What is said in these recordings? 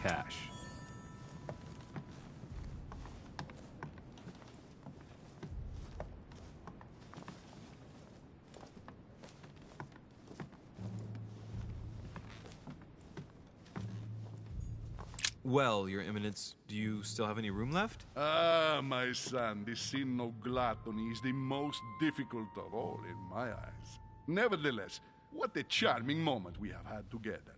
cash. Well, Your Eminence, do you still have any room left? Ah, my son, the sin of gluttony is the most difficult of all in my eyes. Nevertheless, what a charming moment we have had together.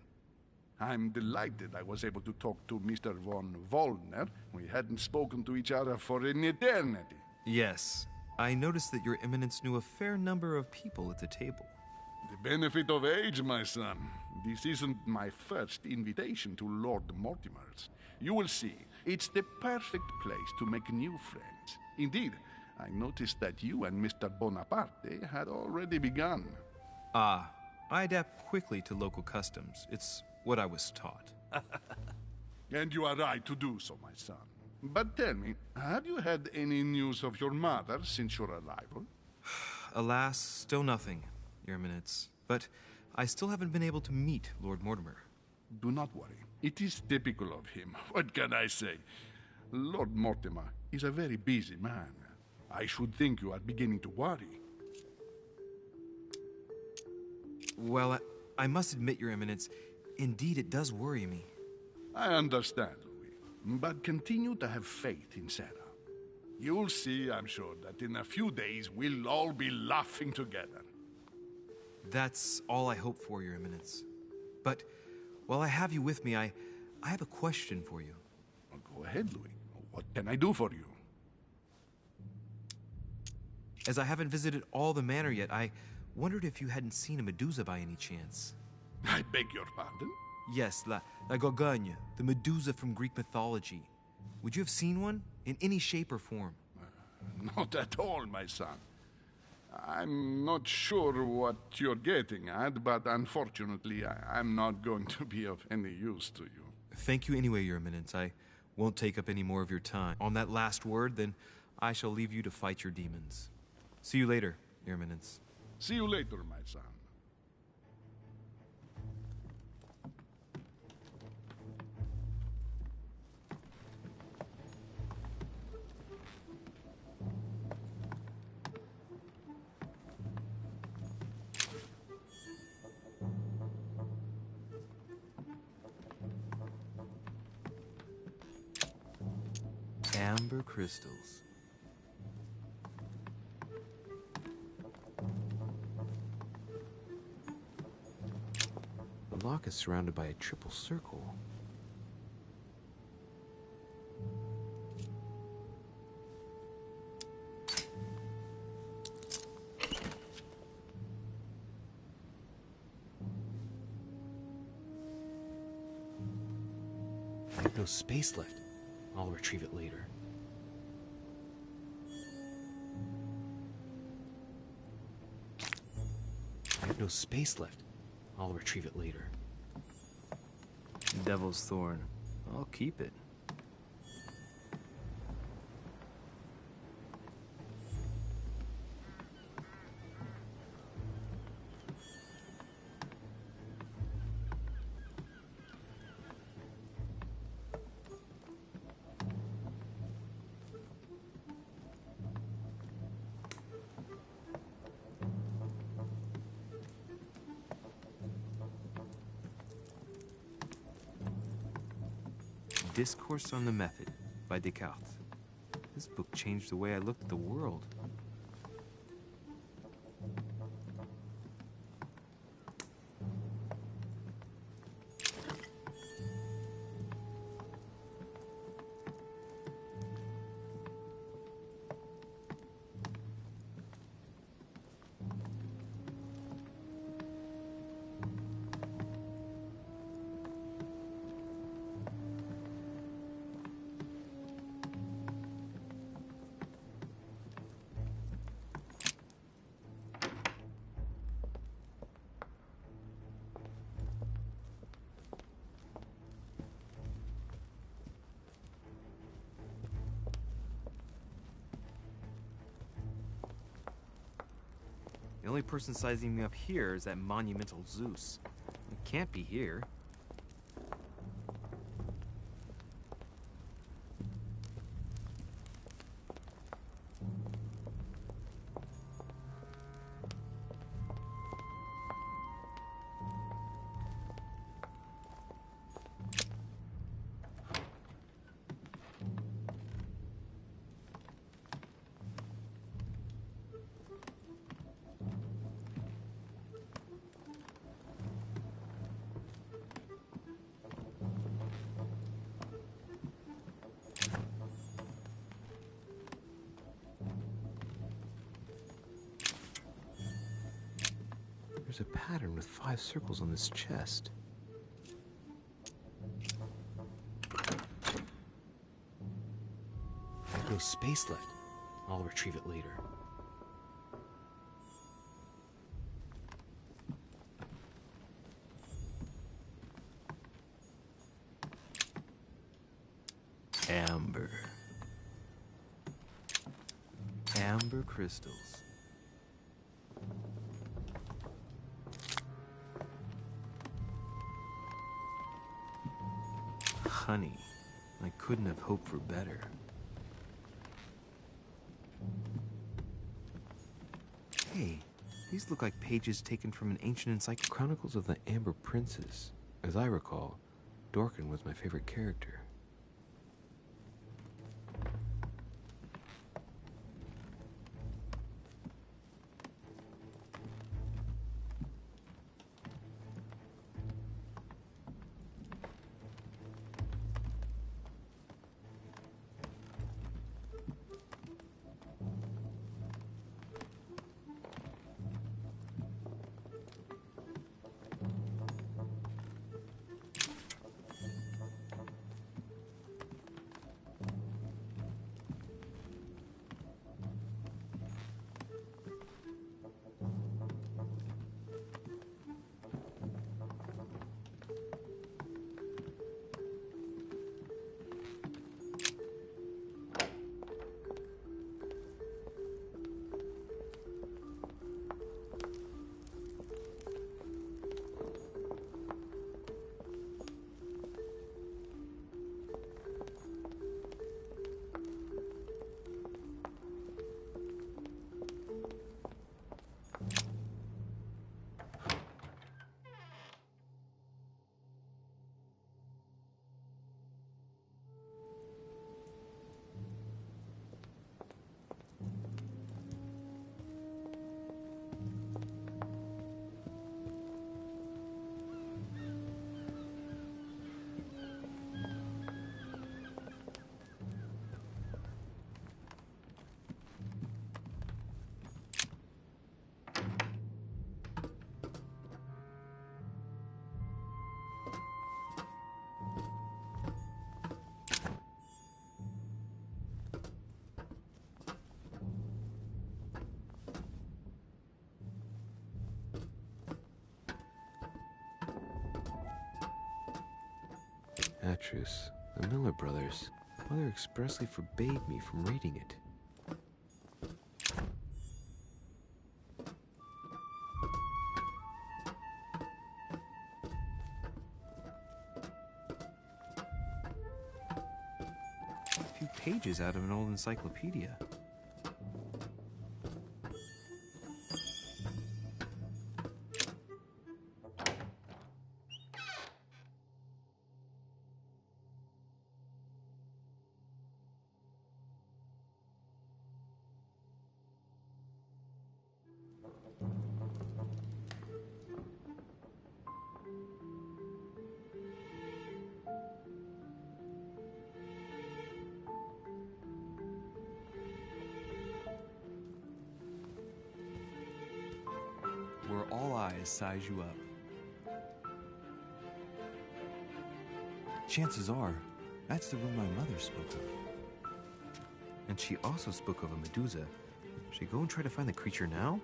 I'm delighted I was able to talk to Mr. von Wollner. We hadn't spoken to each other for an eternity. Yes. I noticed that Your Eminence knew a fair number of people at the table. The benefit of age, my son. This isn't my first invitation to Lord Mortimer's. You will see, it's the perfect place to make new friends. Indeed, I noticed that you and Mr. Bonaparte had already begun. Ah, I adapt quickly to local customs. It's what I was taught. And you are right to do so, my son. But tell me, have you had any news of your mother since your arrival? Alas, still nothing, Your Eminence. But I still haven't been able to meet Lord Mortimer. Do not worry. It is typical of him. What can I say? Lord Mortimer is a very busy man. I should think you are beginning to worry. Well, I must admit, Your Eminence, indeed it does worry me. I understand, Louis. But continue to have faith in Sarah. You'll see, I'm sure, that in a few days we'll all be laughing together. That's all I hope for, Your Eminence. But while I have you with me, I have a question for you. Well, go ahead, Louis. What can I do for you? As I haven't visited all the manor yet, I wondered if you hadn't seen a Medusa by any chance. I beg your pardon? Yes, la Gorgona, the Medusa from Greek mythology. Would you have seen one in any shape or form? Not at all, my son. I'm not sure what you're getting at, but unfortunately, I'm not going to be of any use to you. Thank you anyway, Your Eminence. I won't take up any more of your time. On that last word, then I shall leave you to fight your demons. See you later, Your Eminence. See you later, my son. Amber crystals. The lock is surrounded by a triple circle. I have no space left. I'll retrieve it later. I have no space left. I'll retrieve it later. Devil's Thorn. I'll keep it. Discourse on the Method by Descartes. This book changed the way I looked at the world. The only person sizing me up here is that monumental Zeus. It can't be here. There's a pattern with 5 circles on this chest. There's no space left. I'll retrieve it later. Amber. Amber crystals. Honey. I couldn't have hoped for better. Hey, these look like pages taken from an ancient encyclopedia. Chronicles of the Amber Princess. As I recall, Dorkin was my favorite character. Atrus, the Miller brothers. Mother expressly forbade me from reading it. A few pages out of an old encyclopedia. Where all eyes size you up. Chances are, that's the room my mother spoke of. And she also spoke of a Medusa. Should I go and try to find the creature now?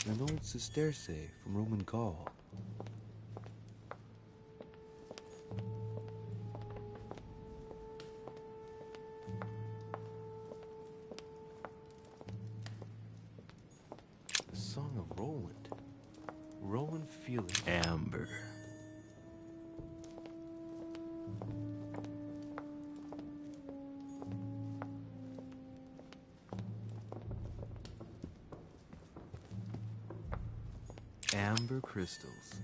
An old sesterce from Roman Gaul. The Song of Roland. Roland feeling. Amber. Amber crystals.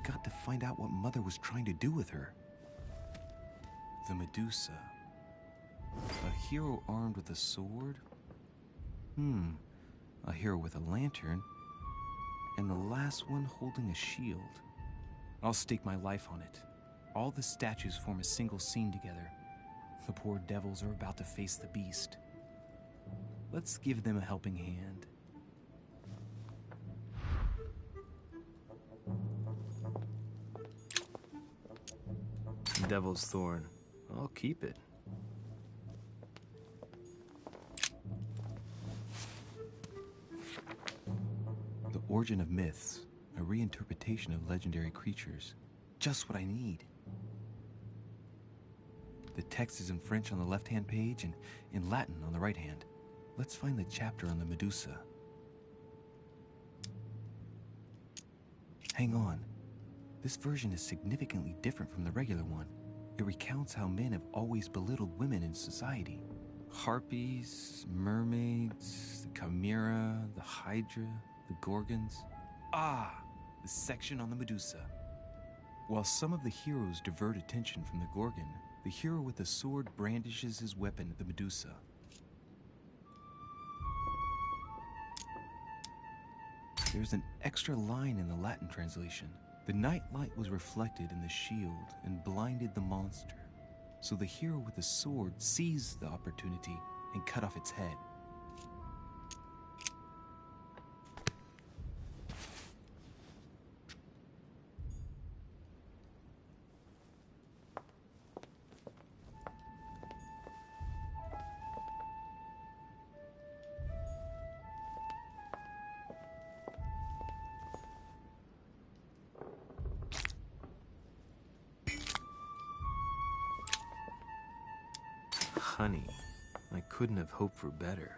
Got to find out what Mother was trying to do with her. The Medusa. A hero armed with a sword? A hero with a lantern? And the last one holding a shield. I'll stake my life on it. All the statues form a single scene together. The poor devils are about to face the beast. Let's give them a helping hand. Devil's Thorn. I'll keep it. The Origin of Myths, a reinterpretation of legendary creatures. Just what I need. The text is in French on the left-hand page and in Latin on the right hand. Let's find the chapter on the Medusa. Hang on. This version is significantly different from the regular one. It recounts how men have always belittled women in society. Harpies, mermaids, the chimera, the hydra, the gorgons. The section on the Medusa. While some of the heroes divert attention from the gorgon, the hero with the sword brandishes his weapon at the Medusa. There's an extra line in the Latin translation. The night light was reflected in the shield and blinded the monster, so the hero with the sword seized the opportunity and cut off its head. Honey, I couldn't have hoped for better.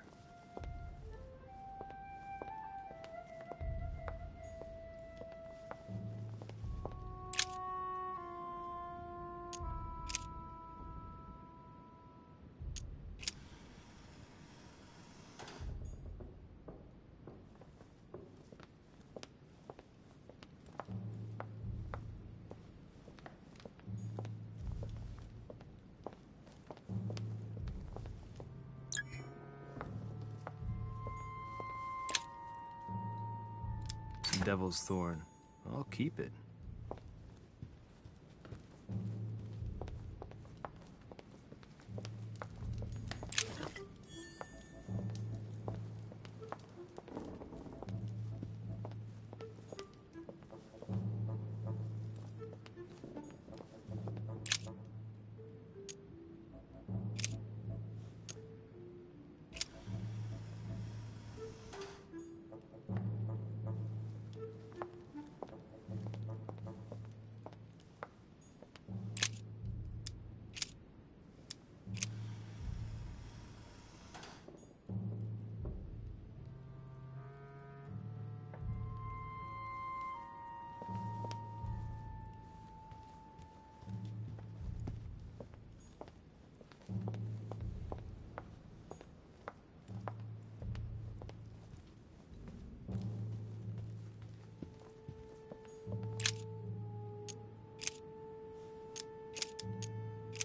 Devil's Thorn. I'll keep it.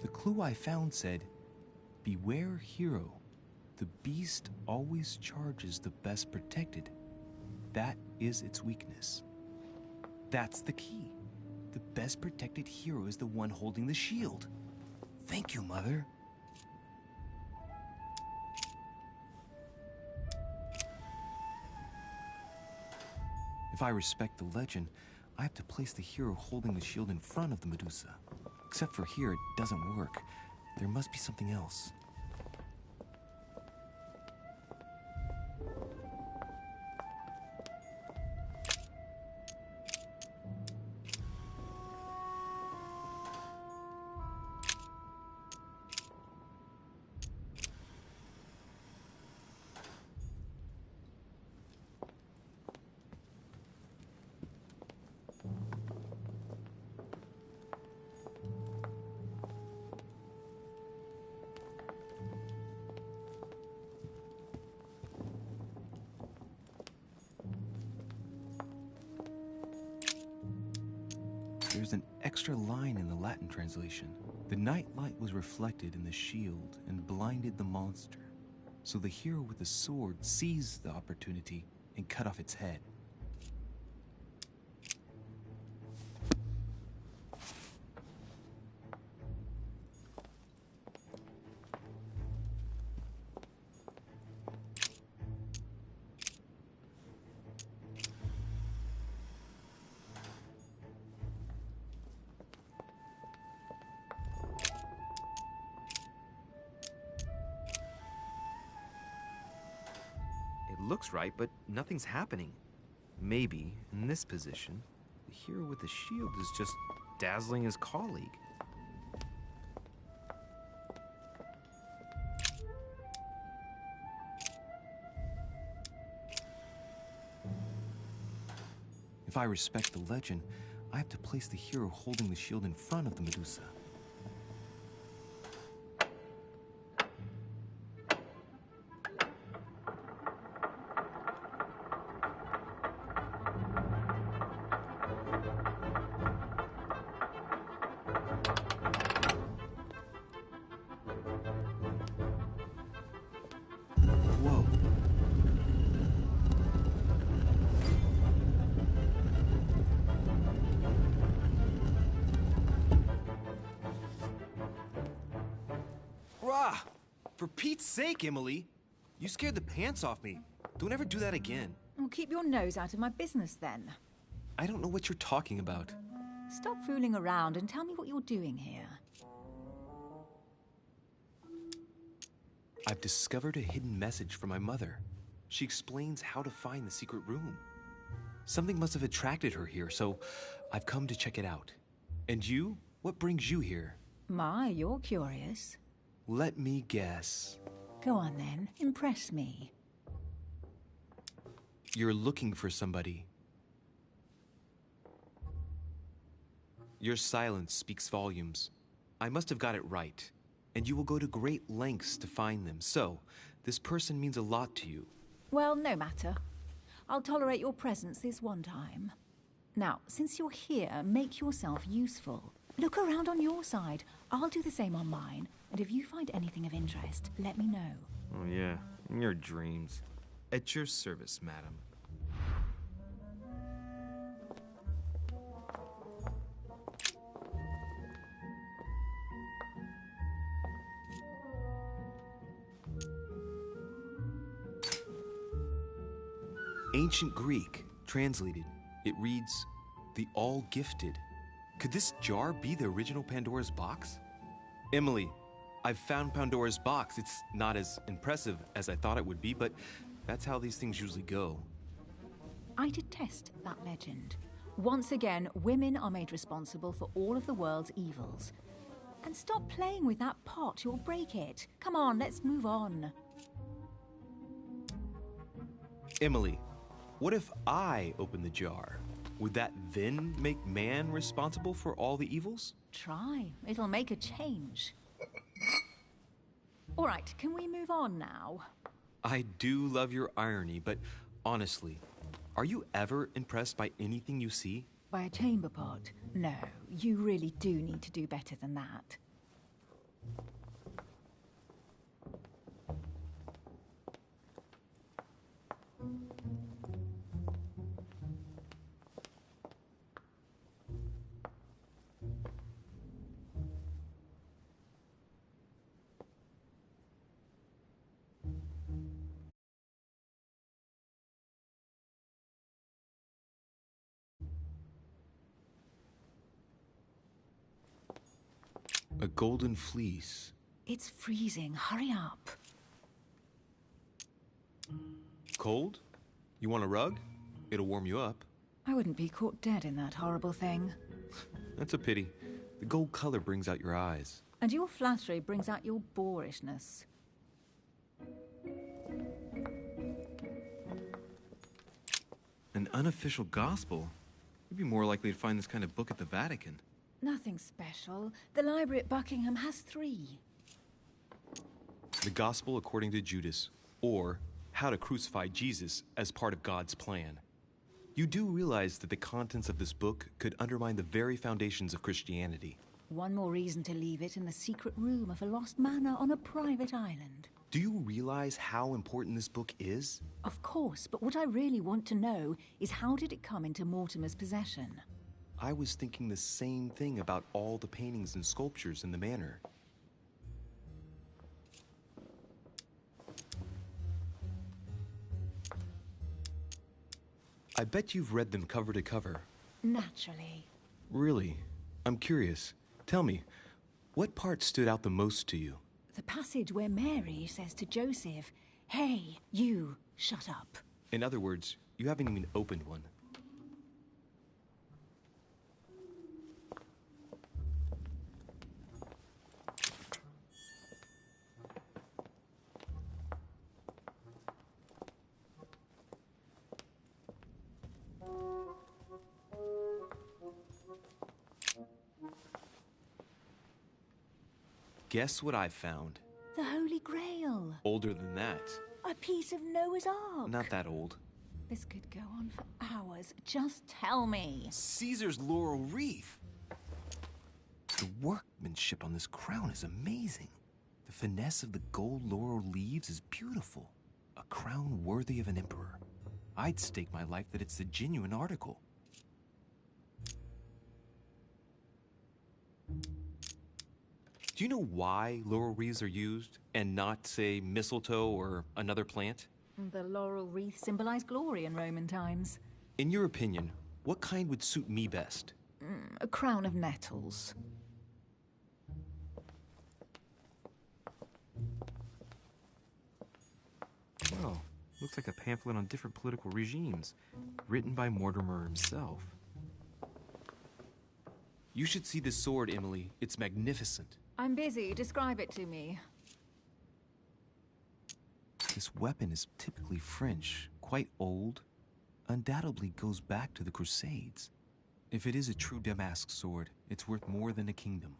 The clue I found said, Beware hero. The beast always charges the best protected. That is its weakness. That's the key. The best protected hero is the one holding the shield. Thank you, Mother. If I respect the legend, I have to place the hero holding the shield in front of the Medusa. Except for here, it doesn't work. There must be something else. There's an extra line in the Latin translation. The night light was reflected in the shield and blinded the monster. So the hero with the sword seized the opportunity and cut off its head. Looks right, but nothing's happening. Maybe, in this position, the hero with the shield is just dazzling his colleague. If I respect the legend, I have to place the hero holding the shield in front of the Medusa. Whoa. Rah! For Pete's sake, Emily! You scared the pants off me. Don't ever do that again. Well, keep your nose out of my business then. I don't know what you're talking about. Stop fooling around and tell me what you're doing here. I've discovered a hidden message from my mother. She explains how to find the secret room. Something must have attracted her here, so I've come to check it out. And you? What brings you here? My, you're curious. Let me guess. Go on then, impress me. You're looking for somebody. Your silence speaks volumes. I must have got it right. And you will go to great lengths to find them. So, this person means a lot to you. Well, no matter. I'll tolerate your presence this one time. Now, since you're here, make yourself useful. Look around on your side. I'll do the same on mine. And if you find anything of interest, let me know. Oh yeah, in your dreams. At your service, madam. Ancient Greek, translated, it reads, the all-gifted. Could this jar be the original Pandora's box? Emily, I've found Pandora's box. It's not as impressive as I thought it would be, but that's how these things usually go. I detest that legend. Once again, women are made responsible for all of the world's evils. And stop playing with that pot, you'll break it. Come on, let's move on. Emily, what if I open the jar? Would that then make man responsible for all the evils? Try. It'll make a change. All right, can we move on now? I do love your irony, but honestly, are you ever impressed by anything you see? By a chamber pot? No, you really do need to do better than that. A golden fleece. It's freezing. Hurry up. Cold? You want a rug? It'll warm you up. I wouldn't be caught dead in that horrible thing. That's a pity. The gold color brings out your eyes. And your flattery brings out your boorishness. An unofficial gospel? You'd be more likely to find this kind of book at the Vatican. Nothing special. The library at Buckingham has 3. The Gospel according to Judas, or How to Crucify Jesus as part of God's plan. You do realize that the contents of this book could undermine the very foundations of Christianity. One more reason to leave it in the secret room of a lost manor on a private island. Do you realize how important this book is? Of course, but what I really want to know is how did it come into Mortimer's possession? I was thinking the same thing about all the paintings and sculptures in the manor. I bet you've read them cover to cover. Naturally. Really? I'm curious. Tell me, what part stood out the most to you? The passage where Mary says to Joseph, "Hey, you, shut up." In other words, you haven't even opened one. Guess what I found? The Holy Grail. Older than that. A piece of Noah's Ark. Not that old. This could go on for hours. Just tell me. Caesar's laurel wreath. The workmanship on this crown is amazing. The finesse of the gold laurel leaves is beautiful. A crown worthy of an emperor. I'd stake my life that it's the genuine article. Do you know why laurel wreaths are used and not, say, mistletoe or another plant? The laurel wreath symbolized glory in Roman times. In your opinion, what kind would suit me best? A crown of nettles. Oh, looks like a pamphlet on different political regimes, written by Mortimer himself. You should see this sword, Emily. It's magnificent. I'm busy. Describe it to me. This weapon is typically French, quite old, undoubtedly goes back to the Crusades. If it is a true Damask sword, it's worth more than a kingdom.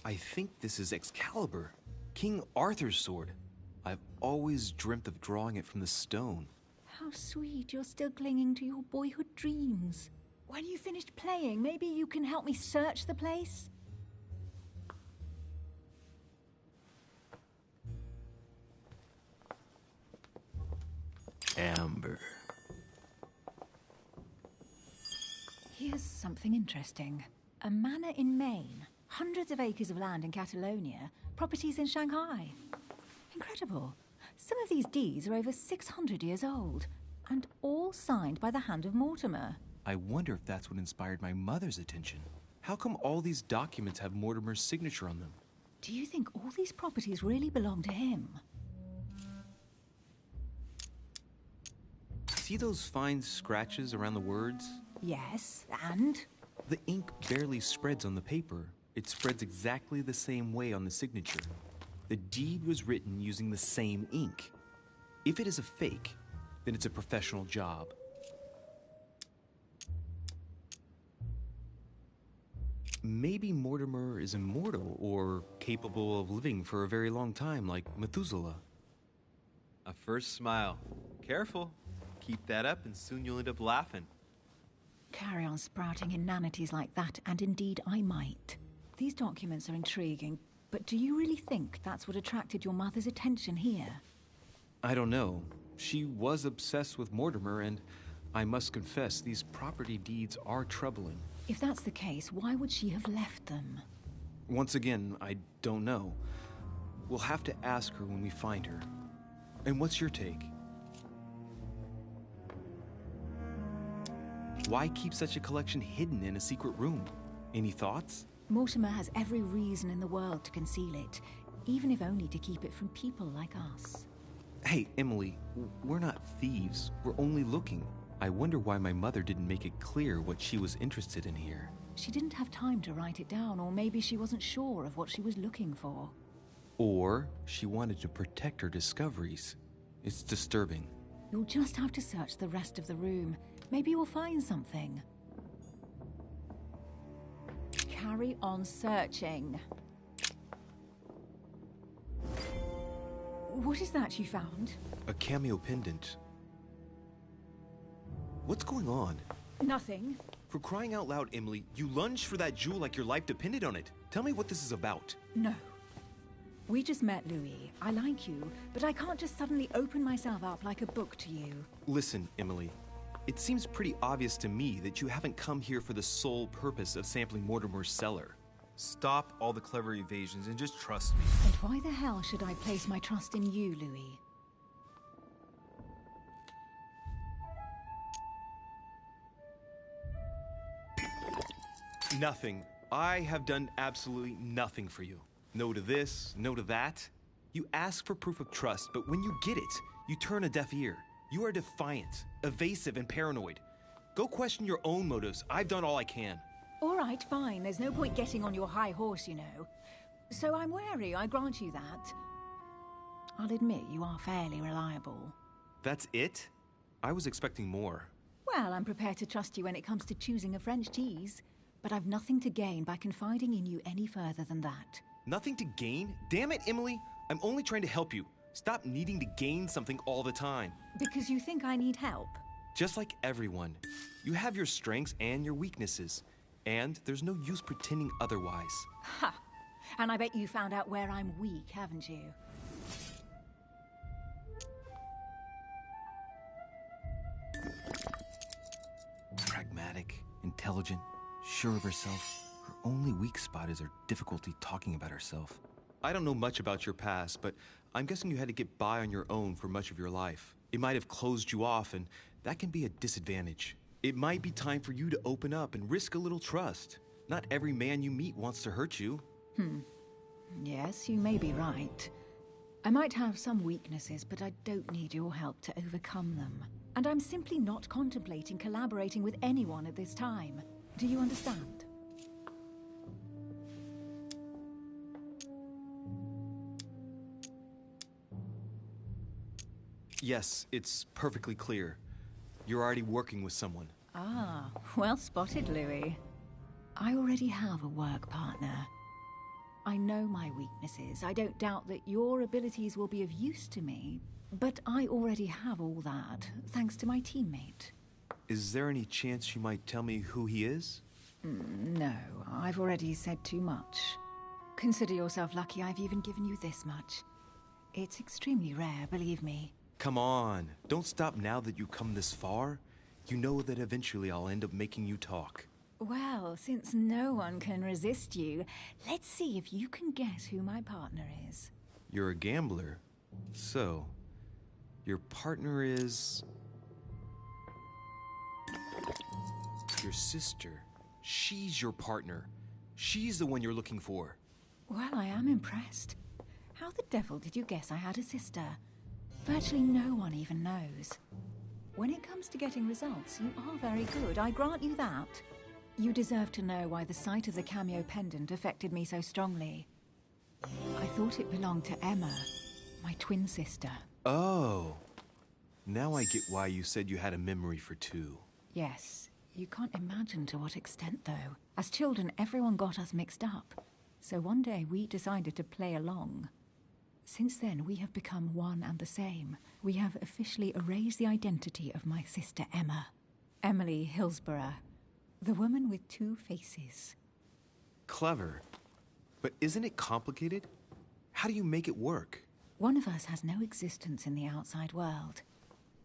I think this is Excalibur, King Arthur's sword. I've always dreamt of drawing it from the stone. How sweet, you're still clinging to your boyhood dreams. When you finished playing, maybe you can help me search the place? Amber. Here's something interesting. A manor in Maine, hundreds of acres of land in Catalonia, properties in Shanghai. Incredible. Some of these deeds are over 600 years old, and all signed by the hand of Mortimer. I wonder if that's what inspired my mother's attention. How come all these documents have Mortimer's signature on them? Do you think all these properties really belong to him? See those fine scratches around the words? Yes, and? The ink barely spreads on the paper. It spreads exactly the same way on the signature. The deed was written using the same ink. If it is a fake, then it's a professional job. Maybe Mortimer is immortal or capable of living for a very long time, like Methuselah. A first smile. Careful. Keep that up and soon you'll end up laughing. Carry on sprouting inanities like that, and indeed I might. These documents are intriguing, but do you really think that's what attracted your mother's attention here? I don't know. She was obsessed with Mortimer, and I must confess, these property deeds are troubling. If that's the case, why would she have left them? Once again, I don't know. We'll have to ask her when we find her. And what's your take? Why keep such a collection hidden in a secret room? Any thoughts? Mortimer has every reason in the world to conceal it, even if only to keep it from people like us. Hey, Emily, we're not thieves. We're only looking. I wonder why my mother didn't make it clear what she was interested in here. She didn't have time to write it down, or maybe she wasn't sure of what she was looking for. Or she wanted to protect her discoveries. It's disturbing. You'll just have to search the rest of the room. Maybe you'll find something. Carry on searching. What is that you found? A cameo pendant. What's going on? Nothing. For crying out loud, Emily, you lunged for that jewel like your life depended on it. Tell me what this is about. No. We just met, Louis. I like you, but I can't just suddenly open myself up like a book to you. Listen, Emily. It seems pretty obvious to me that you haven't come here for the sole purpose of sampling Mortimer's cellar. Stop all the clever evasions and just trust me. And why the hell should I place my trust in you, Louis? Nothing. I have done absolutely nothing for you. No to this, no to that. You ask for proof of trust, but when you get it, you turn a deaf ear. You are defiant, evasive, and paranoid. Go question your own motives. I've done all I can. All right, fine. There's no point getting on your high horse, you know. So I'm wary, I grant you that. I'll admit you are fairly reliable. That's it? I was expecting more. Well, I'm prepared to trust you when it comes to choosing a French cheese. But I've nothing to gain by confiding in you any further than that. Nothing to gain? Damn it, Emily. I'm only trying to help you. Stop needing to gain something all the time. Because you think I need help? Just like everyone. You have your strengths and your weaknesses. And there's no use pretending otherwise. Ha! And I bet you found out where I'm weak, haven't you? Pragmatic, intelligent, sure of herself. Her only weak spot is her difficulty talking about herself. I don't know much about your past, but I'm guessing you had to get by on your own for much of your life. It might have closed you off, and that can be a disadvantage. It might be time for you to open up and risk a little trust. Not every man you meet wants to hurt you. Yes, you may be right. I might have some weaknesses, but I don't need your help to overcome them. And I'm simply not contemplating collaborating with anyone at this time. Do you understand? Yes, it's perfectly clear. You're already working with someone. Ah, well spotted, Louis. I already have a work partner. I know my weaknesses. I don't doubt that your abilities will be of use to me, but I already have all that, thanks to my teammate. Is there any chance you might tell me who he is? No, I've already said too much. Consider yourself lucky I've even given you this much. It's extremely rare, believe me. Come on, don't stop now that you've come this far. You know that eventually I'll end up making you talk. Well, since no one can resist you, let's see if you can guess who my partner is. You're a gambler. So, your partner is... your sister. She's your partner. She's the one you're looking for. Well, I am impressed. How the devil did you guess I had a sister? Virtually no one even knows. When it comes to getting results, you are very good, I grant you that. You deserve to know why the sight of the cameo pendant affected me so strongly. I thought it belonged to Emma, my twin sister. Oh. Now I get why you said you had a memory for two. Yes, you can't imagine to what extent, though. As children, everyone got us mixed up. So one day we decided to play along. Since then, we have become one and the same. We have officially erased the identity of my sister Emma. Emily Hillsborough. The woman with two faces. Clever. But isn't it complicated? How do you make it work? One of us has no existence in the outside world.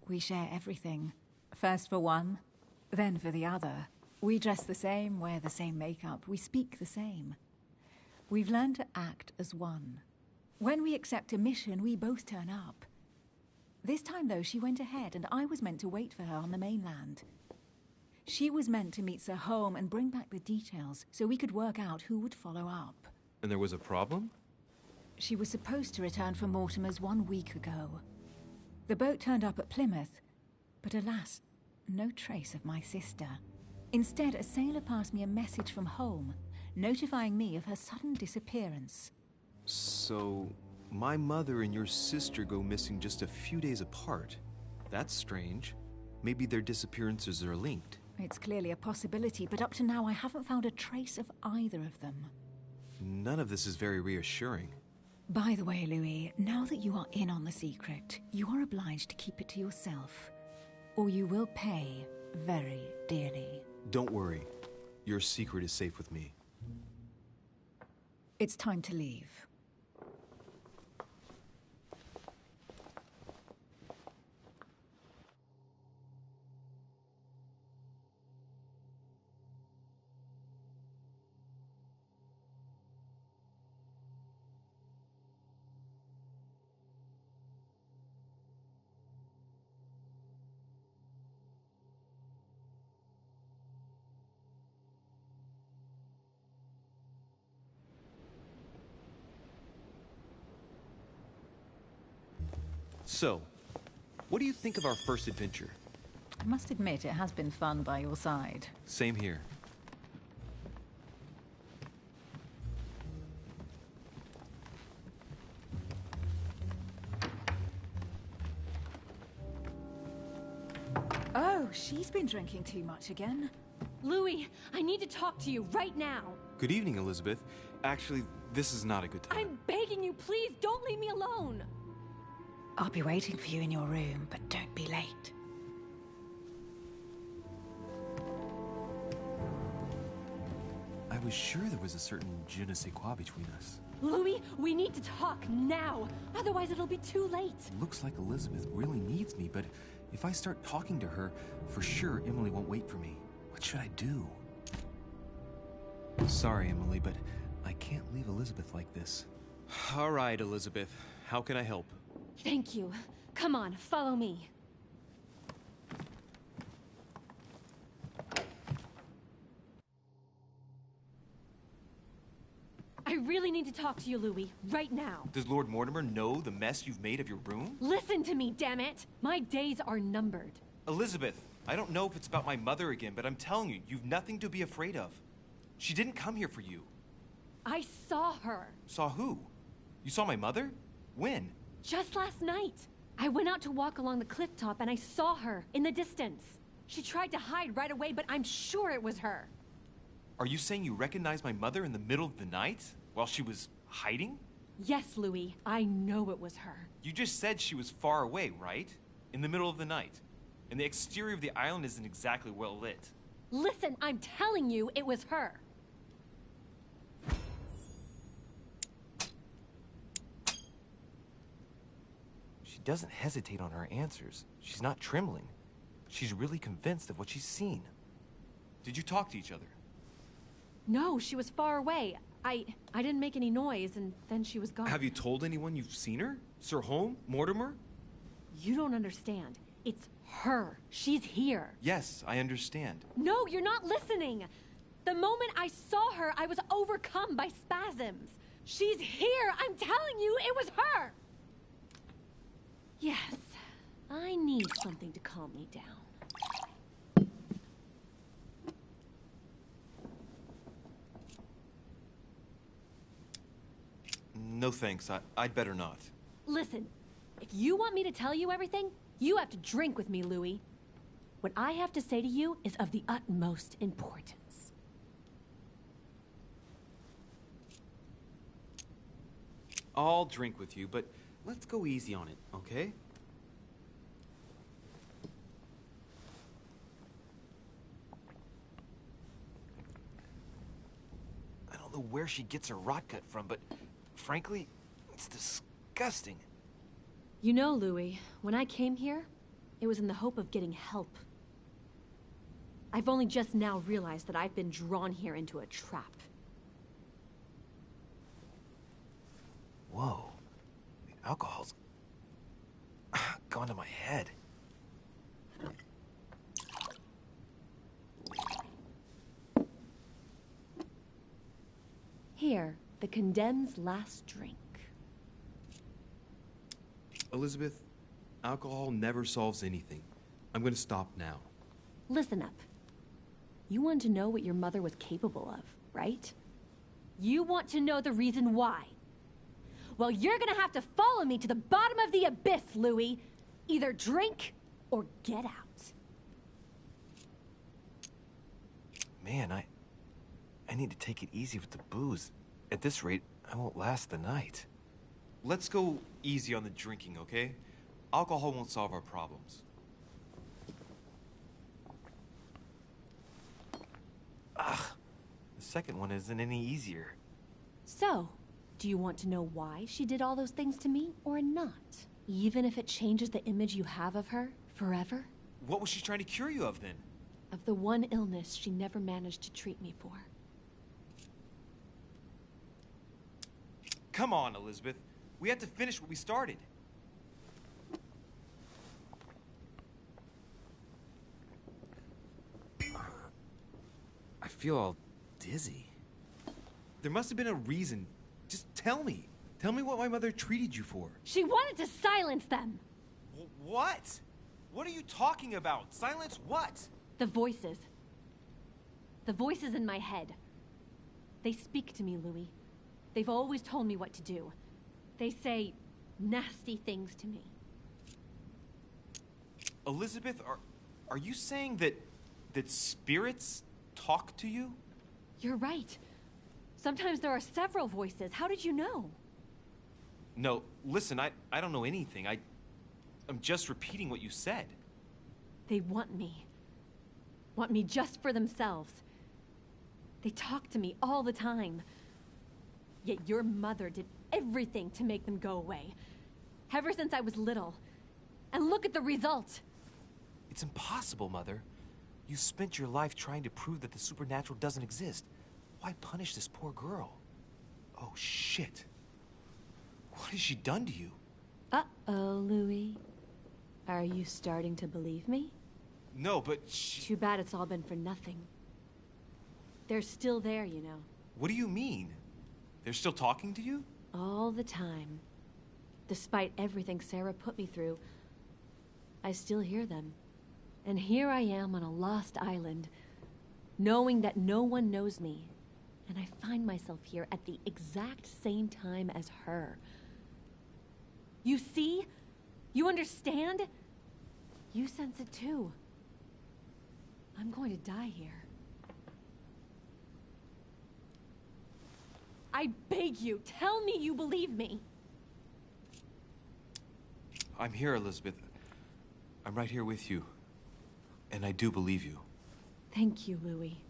We share everything. First for one, then for the other. We dress the same, wear the same makeup, we speak the same. We've learned to act as one. When we accept a mission, we both turn up. This time, though, she went ahead, and I was meant to wait for her on the mainland. She was meant to meet Sir Home and bring back the details so we could work out who would follow up. And there was a problem? She was supposed to return from Mortimer's 1 week ago. The boat turned up at Plymouth, but alas, no trace of my sister. Instead, a sailor passed me a message from home, notifying me of her sudden disappearance. So, my mother and your sister go missing just a few days apart. That's strange. Maybe their disappearances are linked. It's clearly a possibility, but up to now I haven't found a trace of either of them. None of this is very reassuring. By the way, Louis, now that you are in on the secret, you are obliged to keep it to yourself, or you will pay very dearly. Don't worry. Your secret is safe with me. It's time to leave. So, what do you think of our first adventure? I must admit, it has been fun by your side. Same here. Oh, she's been drinking too much again. Louis, I need to talk to you right now. Good evening, Elizabeth. Actually, this is not a good time. I'm begging you, please don't leave me alone. I'll be waiting for you in your room, but don't be late. I was sure there was a certain je ne sais quoi between us. Louis, we need to talk now. Otherwise, it'll be too late. Looks like Elizabeth really needs me, but if I start talking to her, for sure Emily won't wait for me. What should I do? Sorry, Emily, but I can't leave Elizabeth like this. All right, Elizabeth. How can I help? Thank you. Come on, follow me. I really need to talk to you, Louis, right now. Does Lord Mortimer know the mess you've made of your room? Listen to me, damn it! My days are numbered. Elizabeth, I don't know if it's about my mother again, but I'm telling you, you've nothing to be afraid of. She didn't come here for you. I saw her. Saw who? You saw my mother? When? Just last night. I went out to walk along the cliff top and I saw her in the distance. She tried to hide right away, but I'm sure it was her. Are you saying you recognized my mother in the middle of the night? While she was hiding? Yes, Louis, I know it was her. You just said she was far away, right? In the middle of the night. And the exterior of the island isn't exactly well lit. Listen, I'm telling you, it was her. She doesn't hesitate on her answers. She's not trembling. She's really convinced of what she's seen. Did you talk to each other? No, she was far away. I didn't make any noise, and then she was gone. Have you told anyone you've seen her? Sir Holm? Mortimer? You don't understand. It's her. She's here. Yes, I understand. No, you're not listening. The moment I saw her, I was overcome by spasms. She's here. I'm telling you, it was her. Yes, I need something to calm me down. No thanks, I'd better not. Listen, if you want me to tell you everything, you have to drink with me, Louis. What I have to say to you is of the utmost importance. I'll drink with you, but let's go easy on it, okay? I don't know where she gets her rot gut from, but frankly, it's disgusting. You know, Louis, when I came here, it was in the hope of getting help. I've only just now realized that I've been drawn here into a trap. Whoa. The alcohol's gone to my head. Here, the condemned's last drink. Elizabeth, alcohol never solves anything. I'm gonna stop now. Listen up. You want to know what your mother was capable of, right? You want to know the reason why. Well, you're gonna have to follow me to the bottom of the abyss, Louis. Either drink or get out. Man, I need to take it easy with the booze. At this rate, I won't last the night. Let's go easy on the drinking, okay? Alcohol won't solve our problems. Ugh, the second one isn't any easier. So, do you want to know why she did all those things to me or not? Even if it changes the image you have of her forever? What was she trying to cure you of then? Of the one illness she never managed to treat me for. Come on, Elizabeth. We have to finish what we started. I feel all dizzy. There must have been a reason. Just tell me. Tell me what my mother treated you for. She wanted to silence them! What? What are you talking about? Silence what? The voices. The voices in my head. They speak to me, Louis. They've always told me what to do. They say nasty things to me. Elizabeth, are you saying that spirits talk to you? You're right. Sometimes there are several voices. How did you know? No, listen, I don't know anything. I'm just repeating what you said. They want me. Want me just for themselves. They talk to me all the time. Yet your mother did everything to make them go away. Ever since I was little. And look at the result. It's impossible, Mother. You spent your life trying to prove that the supernatural doesn't exist. Why punish this poor girl? Oh, shit. What has she done to you? Uh-oh, Louis. Are you starting to believe me? No, but she... Too bad it's all been for nothing. They're still there, you know. What do you mean? They're still talking to you? All the time. Despite everything Sarah put me through, I still hear them. And here I am on a lost island, knowing that no one knows me. And I find myself here at the exact same time as her. You see? You understand? You sense it too. I'm going to die here. I beg you, tell me you believe me. I'm here, Elizabeth. I'm right here with you. And I do believe you. Thank you, Louis.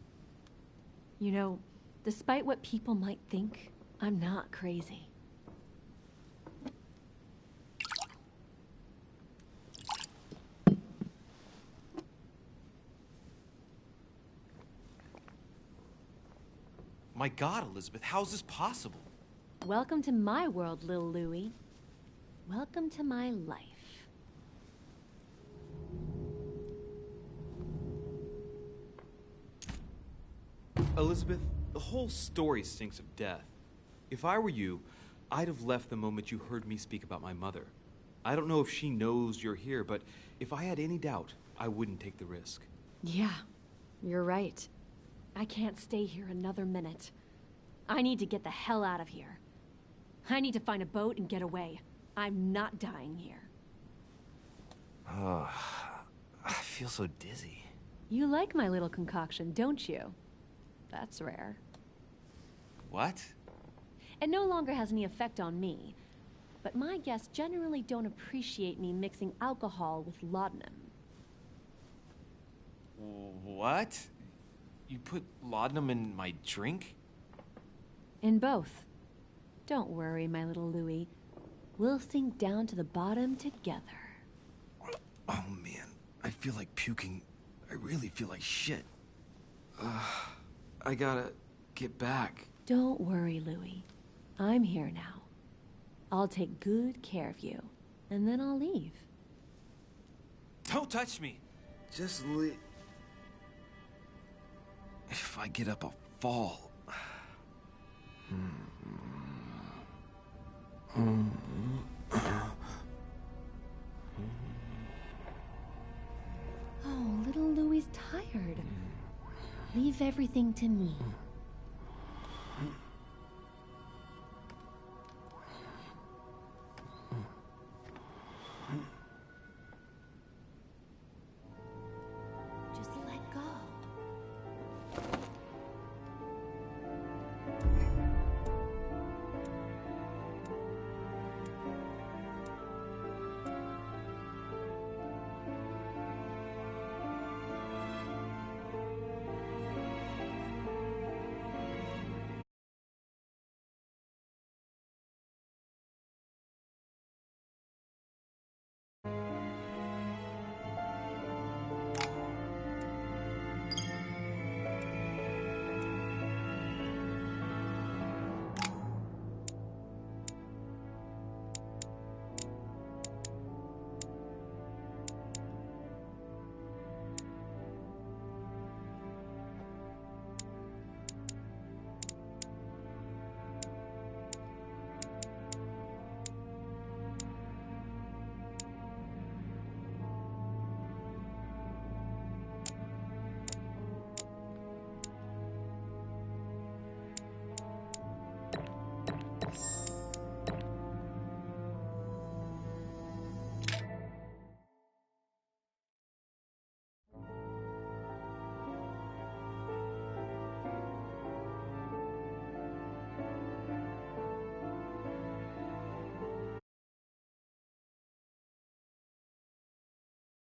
You know, despite what people might think, I'm not crazy. My God, Elizabeth, how's this possible? Welcome to my world, Lil Louis. Welcome to my life. Elizabeth, the whole story stinks of death. If I were you, I'd have left the moment you heard me speak about my mother. I don't know if she knows you're here, but if I had any doubt, I wouldn't take the risk. Yeah, you're right. I can't stay here another minute. I need to get the hell out of here. I need to find a boat and get away. I'm not dying here. I feel so dizzy. You like my little concoction, don't you? That's rare. What? It no longer has any effect on me, but my guests generally don't appreciate me mixing alcohol with laudanum. What? You put laudanum in my drink? In both. Don't worry, my little Louis. We'll sink down to the bottom together. Oh man, I feel like puking. I really feel like shit. I gotta get back. Don't worry, Louis. I'm here now. I'll take good care of you, and then I'll leave. Don't touch me! Just leave. If I get up, I'll fall. Oh, little Louis' tired. Leave everything to me.